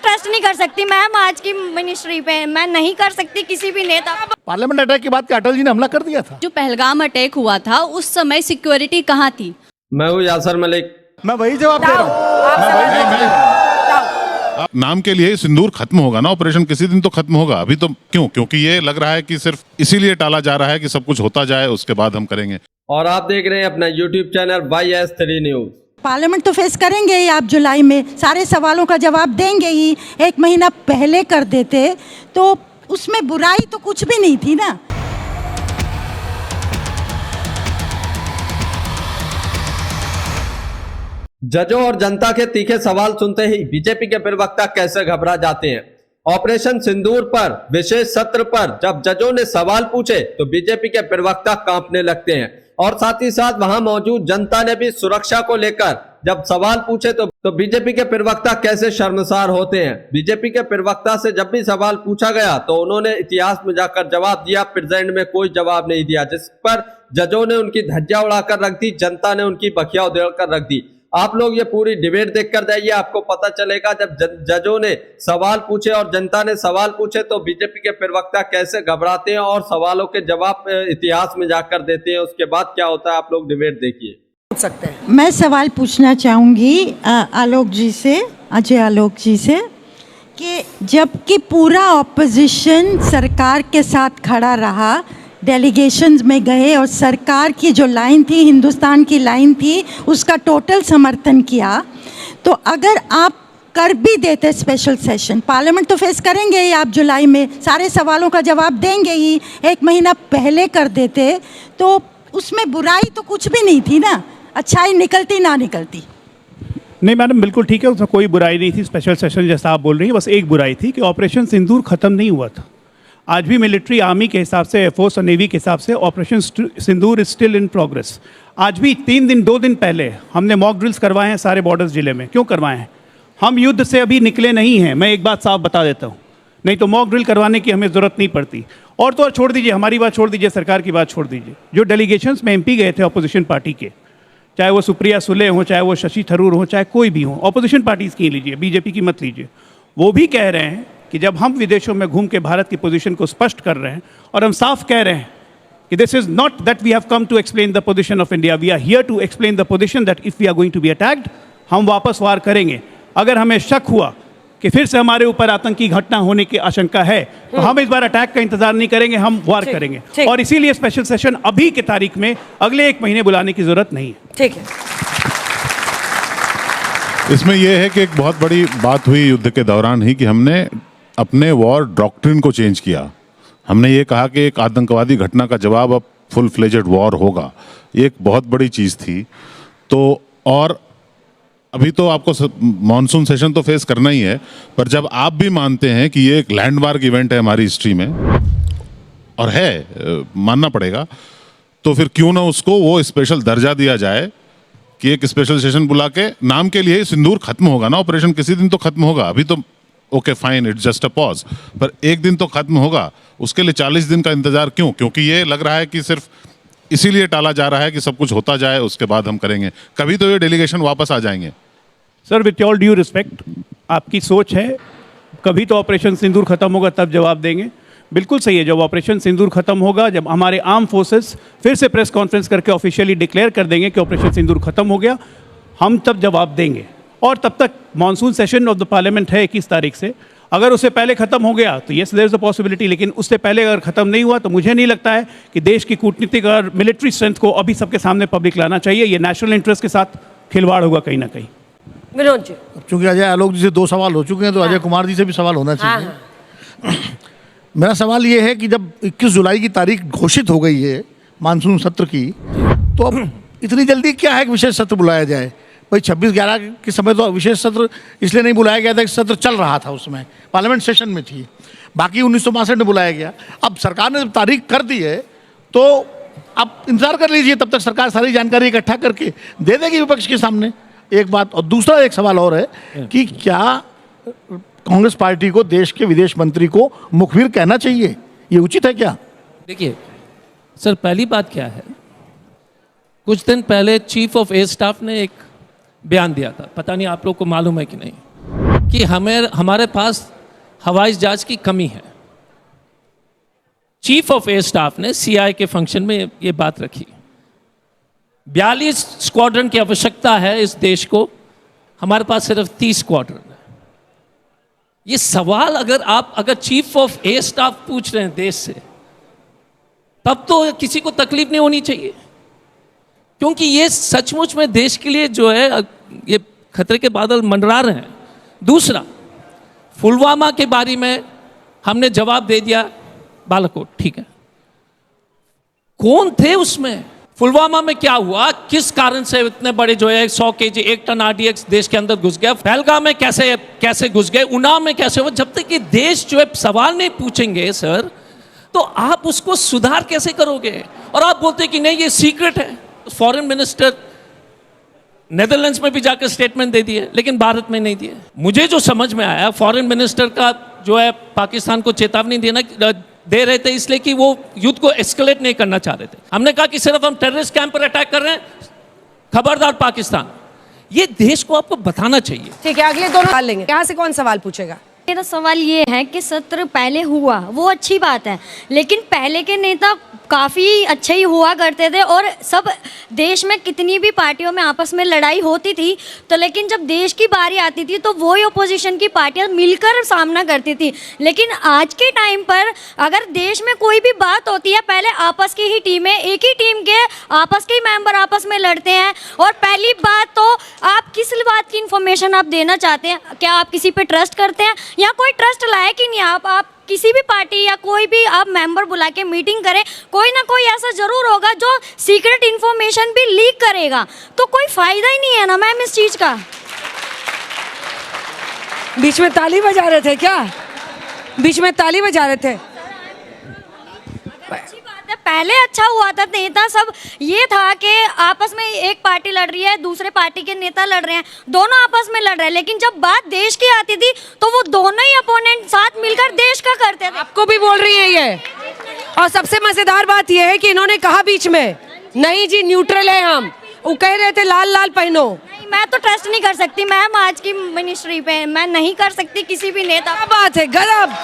Trust नहीं कर सकती मैम आज की मिनिस्ट्री पे, मैं नहीं कर सकती किसी भी नेता। पार्लियामेंट अटैक के बाद अटल जी ने हमला कर दिया था। जो पहलगाम अटैक हुआ था उस समय सिक्योरिटी कहाँ थी? मैं हूँ यासर मलिक। मैं वही जवाब दे रहा हूँ। नाम के लिए सिंदूर खत्म होगा ना, ऑपरेशन किसी दिन तो खत्म होगा। अभी तो क्यों? क्योंकि ये लग रहा है कि सिर्फ इसीलिए टाला जा रहा है कि सब कुछ होता जाए, उसके बाद हम करेंगे। और आप देख रहे हैं अपना YouTube channel YS3 news. Parliament तो फेस करेंगे ही आप जुलाई में, सारे सवालों का जवाब देंगे ही। एक महीना पहले कर देते तो उसमें बुराई तो कुछ भी नहीं थी ना। जजों और जनता के तीखे सवाल सुनते ही बीजेपी के प्रवक्ता कैसे घबरा जाते हैं। ऑपरेशन सिंदूर पर विशेष सत्र पर जब जजों ने सवाल पूछे तो बीजेपी के प्रवक्ता कांपने लगते हैं और साथ ही साथ वहां मौजूद जनता ने भी सुरक्षा को लेकर जब सवाल पूछे तो बीजेपी के प्रवक्ता कैसे शर्मसार होते हैं। बीजेपी के प्रवक्ता से जब भी सवाल पूछा गया तो उन्होंने इतिहास में जाकर जवाब दिया, प्रेजेंट में कोई जवाब नहीं दिया, जिस पर जजों ने उनकी धज्जियां उड़ाकर रख दी, जनता ने उनकी बखिया उधेड़कर रख दी। आप लोग ये पूरी डिबेट देखकर जाइए, आपको पता चलेगा जब जजों ने सवाल पूछे और जनता ने सवाल पूछे तो बीजेपी के प्रवक्ता कैसे घबराते हैं और सवालों के जवाब इतिहास में जाकर देते हैं। उसके बाद क्या होता है आप लोग डिबेट देखिए। सकते हैं। मैं सवाल पूछना चाहूँगी आलोक जी से, अजय आलोक जी से, कि जबकि पूरा ऑपोजिशन सरकार के साथ खड़ा रहा, डेलीगेशंस में गए और सरकार की जो लाइन थी, हिंदुस्तान की लाइन थी, उसका टोटल समर्थन किया, तो अगर आप कर भी देते स्पेशल सेशन, पार्लियामेंट तो फेस करेंगे ही आप जुलाई में, सारे सवालों का जवाब देंगे ही, एक महीना पहले कर देते तो उसमें बुराई तो कुछ भी नहीं थी ना, अच्छाई निकलती ना निकलती। नहीं मैडम, बिल्कुल ठीक है, उसमें कोई बुराई नहीं थी। स्पेशल सेशन जैसा आप बोल रही हैं, बस एक बुराई थी कि ऑपरेशन सिंदूर ख़त्म नहीं हुआ था। आज भी मिलिट्री आर्मी के हिसाब से, एयरफोर्स और नेवी के हिसाब से operation Sindoor is still in progress. आज भी 2 दिन पहले हमने मॉक ड्रिल्स करवाए हैं सारे बॉर्डर्स जिले में। क्यों करवाए हैं? हम युद्ध से अभी निकले नहीं हैं। मैं एक बात साफ बता देता हूँ, नहीं तो मॉक ड्रिल करवाने की हमें ज़रूरत नहीं पड़ती। और तो और छोड़ दीजिए, हमारी बात छोड़ दीजिए, सरकार की बात छोड़ दीजिए। जो डेलीगेशंस में MP गए थे अपोजिशन पार्टी के, चाहे वो सुप्रिया सुले हों, चाहे वो शशि थरूर हों, चाहे कोई भी हो, अपोजिशन पार्टीज़ की लीजिए, बीजेपी की मत लीजिए, वो भी कह रहे हैं कि जब हम विदेशों में घूम के भारत की पोजीशन को स्पष्ट कर रहे हैं और हम साफ कह रहे हैं कि this is not that we have come to explain the position of India, we are here to explain the position that if we are going to be attacked, हम वापस वार करेंगे। अगर हमें शक हुआ कि फिर से हमारे ऊपर आतंकी घटना होने की आशंका है तो हम इस बार अटैक का इंतजार नहीं करेंगे, हम वार करेंगे। और इसीलिए स्पेशल सेशन अभी की तारीख में अगले 1 महीने बुलाने की जरूरत नहीं है। ठीक है। इसमें यह है कि एक बहुत बड़ी बात हुई युद्ध के दौरान ही कि हमने अपने वॉर डॉक्ट्रिन को चेंज किया। हमने ये कहा कि एक आतंकवादी घटना का जवाब अब फुल फ्लेजेड वॉर होगा। ये एक बहुत बड़ी चीज़ थी। तो और अभी तो आपको मॉनसून सेशन तो फेस करना ही है, पर जब आप भी मानते हैं कि ये एक लैंडमार्क इवेंट है हमारी हिस्ट्री में, और है, मानना पड़ेगा, तो फिर क्यों ना उसको वो स्पेशल दर्जा दिया जाए कि एक स्पेशल सेशन बुला के नाम के लिए सिंदूर खत्म होगा ना, ऑपरेशन किसी दिन तो खत्म होगा। अभी तो okay fine, it's just a pause, पर एक दिन तो खत्म होगा। उसके लिए 40 दिन का इंतजार क्यों? क्योंकि ये लग रहा है कि सिर्फ इसीलिए टाला जा रहा है कि सब कुछ होता जाए, उसके बाद हम करेंगे। कभी तो ये डेलीगेशन वापस आ जाएंगे। Sir, with all due respect, आपकी सोच है कभी तो ऑपरेशन सिंदूर खत्म होगा तब जवाब देंगे, बिल्कुल सही है। जब ऑपरेशन सिंदूर खत्म होगा, जब हमारे आर्म फोर्सेस फिर से प्रेस कॉन्फ्रेंस करके ऑफिशियली डिक्लेयर कर देंगे कि ऑपरेशन सिंदूर खत्म हो गया, हम तब जवाब देंगे। और तब तक monsoon session of the parliament है 21 तारीख से। अगर उससे पहले खत्म हो गया तो yes there is a possibility, लेकिन उससे पहले अगर खत्म नहीं हुआ तो मुझे नहीं लगता है कि देश की कूटनीतिक और मिलिट्री स्ट्रेंथ को अभी सबके सामने पब्लिक लाना चाहिए। ये नेशनल इंटरेस्ट के साथ खिलवाड़ होगा कहीं ना कहीं। विनोद जी, चूंकि अजय आलोक जी से 2 सवाल हो चुके हैं तो अजय कुमार जी से भी सवाल होना चाहिए। मेरा सवाल ये है कि जब 21 जुलाई की तारीख घोषित हो गई है मानसून सत्र की, तो अब इतनी जल्दी क्या है कि विशेष सत्र बुलाया जाए? भाई 26/11 के समय तो विशेष सत्र इसलिए नहीं बुलाया गया था कि सत्र चल रहा था, उसमें पार्लियामेंट सेशन में थी, बाकी 1962 में बुलाया गया। अब सरकार ने जब तारीख कर दी है तो आप इंतजार कर लीजिए, तब तक सरकार सारी जानकारी इकट्ठा करके दे देगी विपक्ष के सामने। एक बात। और दूसरा एक सवाल और है कि क्या कांग्रेस पार्टी को देश के विदेश मंत्री को मुखबिर कहना चाहिए? ये उचित है क्या? देखिए सर, पहली बात क्या है, कुछ दिन पहले चीफ ऑफ एयर स्टाफ ने एक बयान दिया था, पता नहीं आप लोग को मालूम है कि नहीं। कि हमारे पास हवाई जहाज की कमी है। चीफ ऑफ एयर स्टाफ ने सीआई के फंक्शन में ये बात रखी। 42 स्क्वाड्रन की आवश्यकता है इस देश को, हमारे पास सिर्फ 30 स्क्वाड्रन है। ये सवाल अगर चीफ ऑफ एयर स्टाफ पूछ रहे हैं देश से, तब तो किसी को तकलीफ नहीं होनी चाहिए, क्योंकि ये सचमुच में देश के लिए जो है ये खतरे के बादल मंडरा रहे हैं। दूसरा, पुलवामा के बारे में हमने जवाब दे दिया, बालाकोट ठीक है, कौन थे उसमें? पुलवामा में क्या हुआ, किस कारण से इतने बड़े जो है 100 kg 1 टन RDX देश के अंदर घुस गया? पहलगाम में कैसे घुस गए? उन्नाव में कैसे हुआ? जब तक कि देश जो है सवाल नहीं पूछेंगे सर, तो आप उसको सुधार कैसे करोगे? और आप बोलते हैं कि नहीं ये सीक्रेट है। फॉरेन मिनिस्टर नेदरलैंड्स में भी जाकर स्टेटमेंट दे दिए, लेकिन भारत में नहीं दिए। मुझे जो समझ में आया, फॉरेन मिनिस्टर का जो है पाकिस्तान को चेतावनी दे रहे थे इसलिए कि वो युद्ध को एस्केलेट नहीं करना चाह रहे थे। हमने कहा कि सिर्फ हम टेररिस्ट कैंप पर अटैक कर रहे हैं, खबरदार पाकिस्तान। ये देश को आपको बताना चाहिए। ठीक है, अगले दोनों सवाल लेंगे। यहाँ से कौन सवाल पूछेगा? मेरा सवाल ये है कि सत्र पहले हुआ वो अच्छी बात है, लेकिन पहले के नेता काफ़ी अच्छे ही हुआ करते थे और सब देश में कितनी भी पार्टियों में आपस में लड़ाई होती थी, तो लेकिन जब देश की बारी आती थी तो वही ओपोजिशन की पार्टियां मिलकर सामना करती थी। लेकिन आज के टाइम पर अगर देश में कोई भी बात होती है, पहले आपस की ही टीमें, एक ही टीम के आपस के ही मेंबर आपस में लड़ते हैं। और पहली बात तो आप किस बात की इंफॉर्मेशन आप देना चाहते हैं? क्या आप किसी पे ट्रस्ट करते हैं या कोई ट्रस्ट लायक ही नहीं? आप किसी भी पार्टी या कोई भी आप मेंबर बुला के मीटिंग करें, कोई ना कोई ऐसा जरूर होगा जो सीक्रेट इंफॉर्मेशन भी लीक करेगा, तो कोई फायदा ही नहीं है ना मैम इस चीज का। बीच में ताली बजा रहे थे क्या? बीच में ताली बजा रहे थे? अच्छी बात है, पहले अच्छा हुआ था। नेता सब ये था कि आपस में एक पार्टी लड़ रही है, दूसरे पार्टी के नेता लड़ रहे हैं, दोनों आपस में लड़ रहे हैं, लेकिन जब बात देश की आती थी तो वो दोनों ही अपोनेंट साथ मिलकर देश का करते थे। आपको भी बोल रही है ये। और सबसे मजेदार बात ये है कि इन्होंने कहा बीच में, नहीं जी न्यूट्रल है हम, वो कह रहे थे लाल लाल पहनो। नहीं, मैं तो ट्रस्ट नहीं कर सकती मैम आज की मिनिस्ट्री पे, मैं नहीं कर सकती किसी भी नेता। क्या बात है, गजब।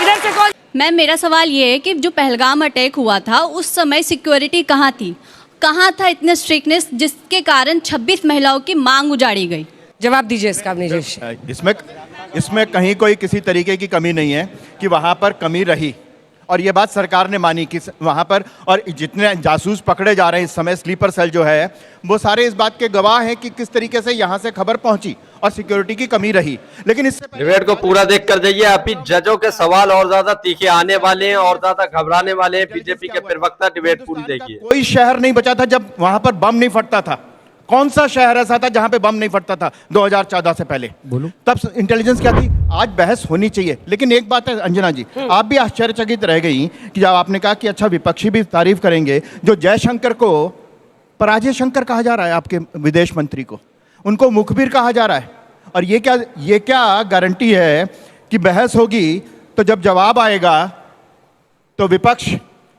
इधर से कौन? मैम मेरा सवाल ये है कि जो पहलगाम अटैक हुआ था उस समय सिक्योरिटी कहाँ थी? कहाँ था इतने स्ट्रिक्टनेस जिसके कारण 26 महिलाओं की मांग उजाड़ी गई? जवाब दीजिए इसका अपने जोश। इसमें कहीं कोई किसी तरीके की कमी नहीं है कि वहाँ पर कमी रही, और ये बात सरकार ने मानी कि वहाँ पर, और जितने जासूस पकड़े जा रहे हैं इस समय, स्लीपर सेल जो है, वो सारे इस बात के गवाह हैं कि किस तरीके से यहाँ से खबर पहुंची और सिक्योरिटी की कमी रही। लेकिन इससे डिबेट को पूरा देख कर जाइए। अभी जजों के सवाल और ज्यादा तीखे आने वाले हैं और ज्यादा घबराने वाले हैं। बीजेपी के प्रवक्ता, डिबेट पूरी देखिए। कोई शहर नहीं बचा था जब वहाँ पर बम नहीं फटता था। कौन सा शहर ऐसा था जहां पे बम नहीं फटता था 2014 से पहले? बोलो, तब इंटेलिजेंस क्या थी? आज बहस होनी चाहिए। लेकिन एक बात है अंजना जी, आप भी आश्चर्यचकित रह गई कि जब आपने कहा कि अच्छा विपक्षी भी तारीफ करेंगे, जो जयशंकर को पराजय शंकर कहा जा रहा है, आपके विदेश मंत्री को, उनको मुखबिर कहा जा रहा है। और ये क्या गारंटी है कि बहस होगी तो जब जवाब आएगा तो विपक्ष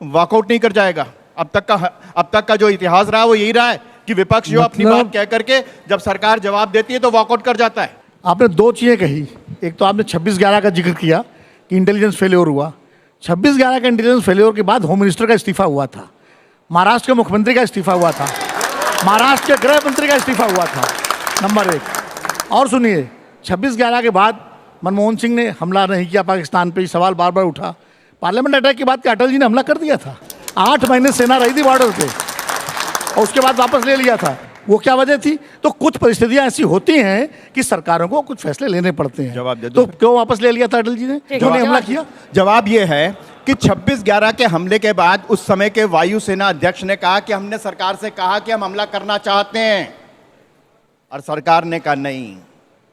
वॉकआउट नहीं कर जाएगा? अब तक का जो इतिहास रहा वो यही रहा है कि विपक्ष जो अपनी बात कह करके जब सरकार जवाब देती है तो वॉकआउट कर जाता है। आपने दो चीज़ें कही। एक तो आपने 26/11 का जिक्र किया कि इंटेलिजेंस फेल्योर हुआ। 26/11 का इंटेलिजेंस फेल्योर के बाद होम मिनिस्टर का इस्तीफा हुआ था, महाराष्ट्र के मुख्यमंत्री का इस्तीफा हुआ था, महाराष्ट्र के गृह मंत्री का इस्तीफा हुआ था, नंबर 1। और सुनिए, 26/11 के बाद मनमोहन सिंह ने हमला नहीं किया पाकिस्तान पे, सवाल बार बार उठा। पार्लियामेंट अटैक के बाद क्या अटल जी ने हमला कर दिया था? 8 महीने सेना रही थी बॉर्डर पे और उसके बाद वापस ले लिया था। वो क्या वजह थी? तो कुछ परिस्थितियां ऐसी होती हैं कि सरकारों को कुछ फैसले लेने पड़ते हैं। जवाब दे दो। तो क्यों वापस ले लिया था अटल जी ने, क्यों नहीं हमला किया? जवाब ये है कि 26/11 के हमले के बाद उस समय के वायुसेना अध्यक्ष ने कहा कि हमने सरकार से कहा कि हम हमला करना चाहते हैं, और सरकार ने कहा नहीं,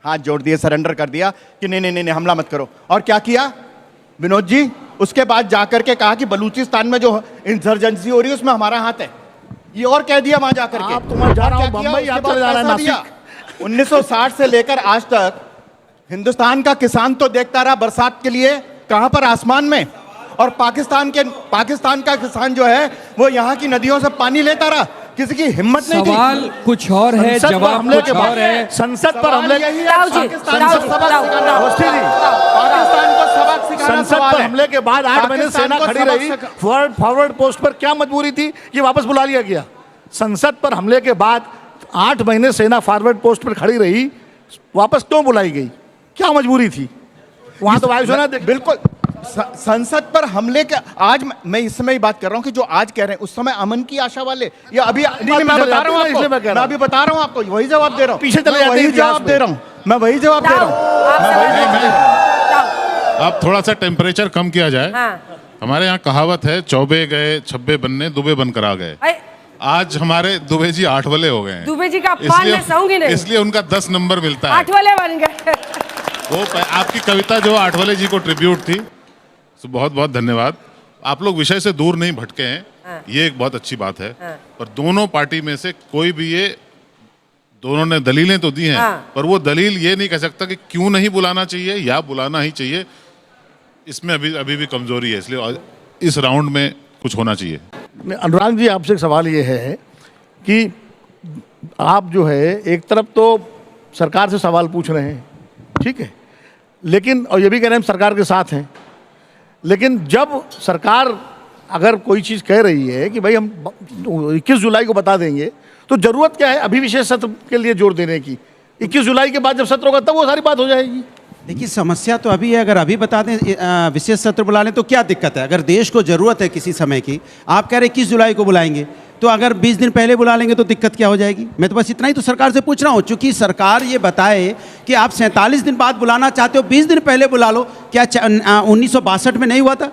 हाथ जोड़ दिए, सरेंडर कर दिया कि नहीं नहीं नहीं हमला मत करो। और क्या किया विनोद जी? उसके बाद जाकर के कहा कि बलूचिस्तान में जो इंसर्जेंसी हो रही है उसमें हमारा हाथ है, ये और कह दिया वहां जाकर के। आप तो वहां जा रहा हूं, बंबई आप चले जा रहे हैं, नासिक। 1960 से लेकर आज तक हिंदुस्तान का किसान तो देखता रहा बरसात के लिए कहां पर, आसमान में, और पाकिस्तान का किसान जो है वो यहाँ की नदियों से पानी लेता रहा। किसी की हिम्मत नहीं थी। सवाल कुछ और है, संसद पर जवाब हमले कुछ के बाद और है। संसद पर हमले राव जी, अवस्थी जी, पाकिस्तान को सबक सिखाना संसद सवाल पर है। हमले के बाद 8 महीने पाकिस्तान सेना को खड़ी सबक रही। सिखा- फॉरवर्ड पोस्ट पर क्या मजबूरी थी कि वापस बुला लिया गया? संसद पर हमले के बाद 8 महीने सेना फॉरवर्ड पोस्ट पर खड़ी रही, वापस क्यों बुलाई गई? क्या मजबूरी थी? वहां तो वायुसेना बिल्कुल संसद पर हमले के आज मैं इस समय ही बात कर रहा हूं कि जो आज कह रहे हैं उस समय अमन की आशा वाले या अभी नहीं, मैं बता रहा हूं इसलिए मैं आपको, कह रहा मैं हूं। अभी बता रहा हूं आपको, वही जवाब दे रहा हूं, पीछे चले मैं जाते हैं वही इतिहास जवाब में। दे रहा हूं, मैं वही जवाब दे रहा हूं। अब थोड़ा सा टेम्परेचर कम किया जाए। हमारे यहाँ कहावत है, चौबे गए छब्बे बनने, दुबे बनकर आ गए। आज हमारे दुबे जी 8 वाले हो गए हैं। दुबे जी का अपमान मैं सहूंगी नहीं। इसलिए उनका 10 नंबर मिलता है। 8 वाले बन गए। वो आपकी कविता जो 8 वाले जी को ट्रिब्यूट थी, तो बहुत बहुत धन्यवाद। आप लोग विषय से दूर नहीं भटके हैं, ये एक बहुत अच्छी बात है। पर दोनों पार्टी में से कोई भी ये दोनों ने दलीलें तो दी हैं, पर वो दलील ये नहीं कह सकता कि क्यों नहीं बुलाना चाहिए या बुलाना ही चाहिए। इसमें अभी भी कमजोरी है, इसलिए इस राउंड में कुछ होना चाहिए। अनुराग जी, आपसे एक सवाल ये है कि आप जो है एक तरफ तो सरकार से सवाल पूछ रहे हैं, ठीक है, लेकिन और ये भी कह रहे हैं हम सरकार के साथ हैं, लेकिन जब सरकार अगर कोई चीज़ कह रही है कि भाई हम 21 जुलाई को बता देंगे, तो ज़रूरत क्या है अभी विशेष सत्र के लिए जोर देने की? 21 जुलाई के बाद जब सत्र होगा तब वो सारी बात हो जाएगी। देखिए, समस्या तो अभी है, अगर अभी बता दें विशेष सत्र बुला लें तो क्या दिक्कत है? अगर देश को ज़रूरत है किसी समय की, आप कह रहे 21 जुलाई को बुलाएंगे, तो अगर 20 दिन पहले बुला लेंगे तो दिक्कत क्या हो जाएगी? मैं तो बस इतना ही तो सरकार से पूछ रहा हूँ, चूंकि सरकार ये बताए कि आप 47 दिन बाद बुलाना चाहते हो, 20 दिन पहले बुला लो। क्या 1962 में नहीं हुआ था?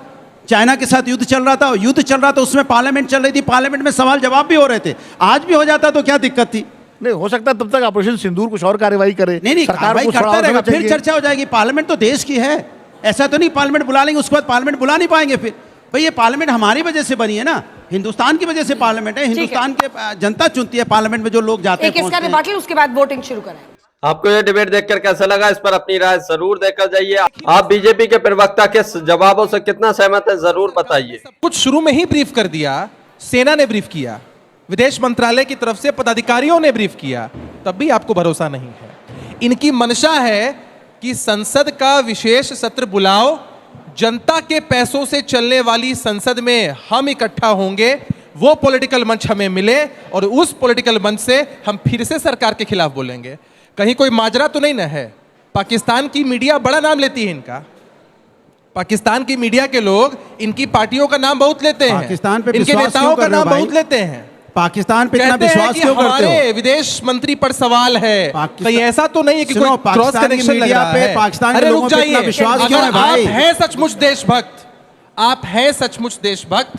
चाइना के साथ युद्ध चल रहा था, युद्ध चल रहा था, उसमें पार्लियामेंट चल रही थी, पार्लियामेंट में सवाल जवाब भी हो रहे थे। आज भी हो जाता तो क्या दिक्कत थी? नहीं हो सकता तब तक ऑपरेशन सिंदूर कुछ और कार्यवाही करे। नहीं, कार्रवाई को करता थोड़ा रहेगा, और फिर चाहिए। चर्चा हो जाएगी। पार्लियामेंट तो देश की है, ऐसा तो नहीं पार्लियामेंट बुला लेंगे उसके बाद पार्लियामेंट बुला नहीं पाएंगे। फिर भाई ये पार्लियामेंट हमारी वजह से बनी है ना, हिंदुस्तान की वजह से पार्लियामेंट है, हिंदुस्तान के जनता चुनती है पार्लियामेंट में जो लोग जाते हैं। एक इसका रिबॉटल, उसके बाद वोटिंग शुरू करें। आपको ये डिबेट देखकर कैसा लगा? इस पर अपनी राय जरूर देकर जाइए। आप बीजेपी के प्रवक्ता के जवाबों से कितना सहमत है, जरूर बताइए। कुछ शुरू में ही ब्रीफ कर दिया, सेना ने ब्रीफ किया, विदेश मंत्रालय की तरफ से पदाधिकारियों ने ब्रीफ किया, तब भी आपको भरोसा नहीं है। इनकी मंशा है कि संसद का विशेष सत्र बुलाओ, जनता के पैसों से चलने वाली संसद में हम इकट्ठा होंगे, वो पॉलिटिकल मंच हमें मिले और उस पॉलिटिकल मंच से हम फिर से सरकार के खिलाफ बोलेंगे। कहीं कोई माजरा तो नहीं ना है? पाकिस्तान की मीडिया बड़ा नाम लेती है इनका, पाकिस्तान की मीडिया के लोग इनकी पार्टियों का नाम बहुत लेते हैं, पाकिस्तान पे इनके विश्वास नेताओं क्यों का कर रहे हो नाम भाई? बहुत लेते हैं। पाकिस्तान पे इतना कहते हैं विश्वास कि क्यों करते हमारे हो? विदेश मंत्री पर सवाल है, कहीं ऐसा तो नहीं है कि सुनो, कोई क्रॉस पाकिस्तान की कनेक्शन लग मीडिया रहा पे है? पाकिस्तान के अरे लोगों रुक पे इतना जाइए, विश्वास क्यों अगर है भाई? आप हैं सचमुच देशभक्त, आप हैं सचमुच देशभक्त,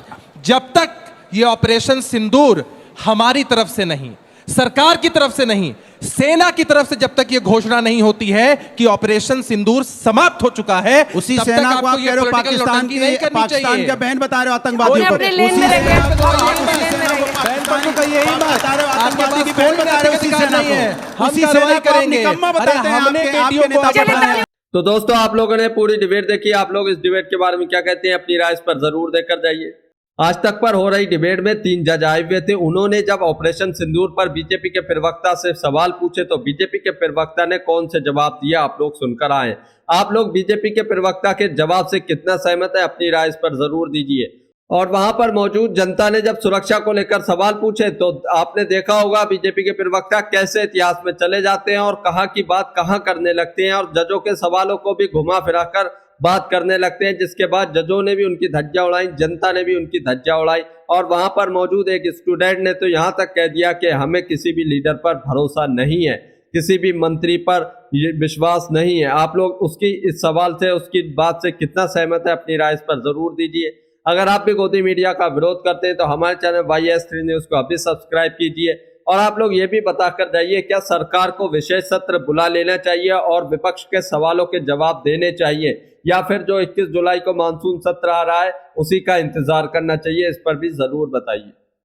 जब तक ये ऑपरेशन सिंदूर हमारी तरफ से नहीं, सरकार की तरफ से नहीं, सेना की तरफ से जब तक ये घोषणा नहीं होती है कि ऑपरेशन सिंदूर समाप्त हो चुका है, उसी तब तक सेना को आपको आप ये कह रहे हो political पाकिस्तान नौटंकी नहीं की, करनी पाकिस्तान चाहिए। का बहन बता रहे हो आतंकवादियों को। अपने लेन उसी में सेना रहिए, को आप अपने उसी लेन में सेना को रहिए। पाकिस्तान का यही बात बता रहे हो, आपके आतंकवादी की पास बहन बता रहे हो उसी अधिकार सेना नहीं है, को। हम उसी कार्रवाई सेना को आप करेंगे। निकम्मा अरे बताते हैं, हमने आपके बेटियों आपके को नेता चले बताते हैं। तो दोस्तों, आप लोगों ने पूरी डिबेट देखी। आप लोग इस डिबेट के बारे में क्या कहते हैं, अपनी राय इस पर जरूर देकर जाइए। आज तक पर हो रही डिबेट में 3 जज आए हुए थे। उन्होंने जब ऑपरेशन सिंदूर पर बीजेपी के प्रवक्ता से सवाल पूछे तो बीजेपी के प्रवक्ता ने कौन से जवाब दिए, आप लोग सुनकर आए। आप लोग बीजेपी के प्रवक्ता के जवाब से कितना सहमत है, अपनी राय इस पर जरूर दीजिए। और वहां पर मौजूद जनता ने जब सुरक्षा को लेकर सवाल पूछे तो आपने देखा होगा बीजेपी के प्रवक्ता कैसे इतिहास में चले जाते हैं और कहां की बात कहां करने लगते हैं और जजों के सवालों को भी घुमा फिरा कर बात करने लगते हैं, जिसके बाद जजों ने भी उनकी धज्जियां उड़ाई, जनता ने भी उनकी धज्जियां उड़ाई। और वहां पर मौजूद एक स्टूडेंट ने तो यहां तक कह दिया कि हमें किसी भी लीडर पर भरोसा नहीं है, किसी भी मंत्री पर विश्वास नहीं है। आप लोग उसकी इस सवाल से, उसकी बात से कितना सहमत है, अपनी राय इस पर जरूर दीजिए। अगर आप भी गोदी मीडिया का विरोध करते हैं तो हमारे चैनल YS3 न्यूज को अभी सब्सक्राइब कीजिए। और आप लोग ये भी बताकर जाइए, क्या सरकार को विशेष सत्र बुला लेना चाहिए और विपक्ष के सवालों के जवाब देने चाहिए, या फिर जो 21 जुलाई को मानसून सत्र आ रहा है उसी का इंतजार करना चाहिए? इस पर भी जरूर बताइए।